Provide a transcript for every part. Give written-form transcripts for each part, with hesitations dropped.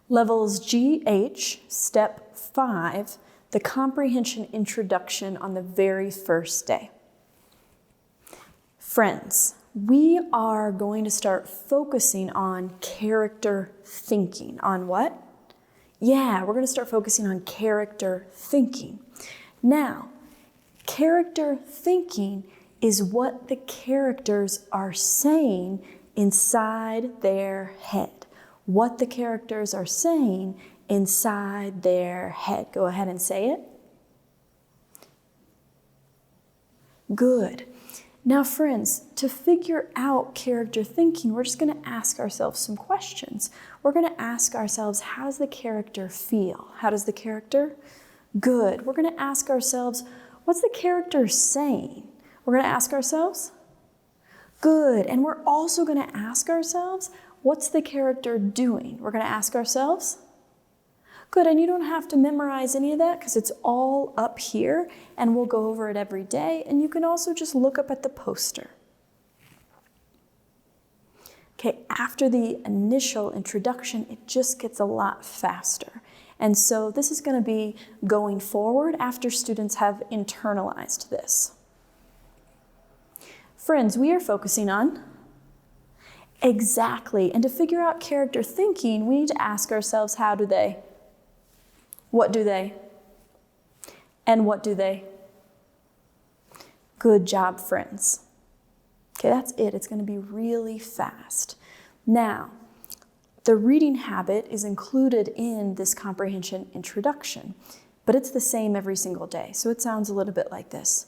Levels GH, step 5, the comprehension introduction on the very first day. Friends, we are going to start focusing on character thinking. On what? Yeah, we're going to start focusing on character thinking. Now, character thinking is what the characters are saying inside their head. What the characters are saying inside their head. Go ahead and say it. Good. Now, friends, to figure out character thinking, we're just going to ask ourselves some questions. We're going to ask ourselves, how does the character feel? How does the character? Good. We're going to ask ourselves, what's the character saying? We're going to ask ourselves, good. And we're also going to ask ourselves, what's the character doing? We're going to ask ourselves, good. And you don't have to memorize any of that because it's all up here and we'll go over it every day. And you can also just look up at the poster. Okay, after the initial introduction, it just gets a lot faster. And so this is going to be going forward after students have internalized this. Friends, we are focusing on exactly. And to figure out character thinking, we need to ask ourselves, how do they? What do they? And what do they? Good job, friends. Okay, that's it. It's going to be really fast. Now, the reading habit is included in this comprehension introduction, but it's the same every single day. So it sounds a little bit like this.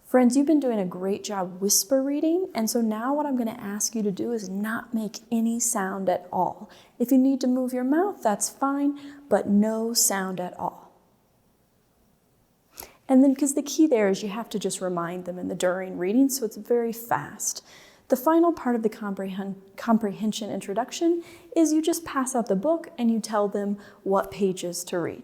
Friends, you've been doing a great job whisper reading, and so now what I'm going to ask you to do is not make any sound at all. If you need to move your mouth, that's fine, but no sound at all. And then, because the key there is you have to just remind them in the during reading, so it's very fast. The final part of the comprehension introduction is you just pass out the book and you tell them what pages to read.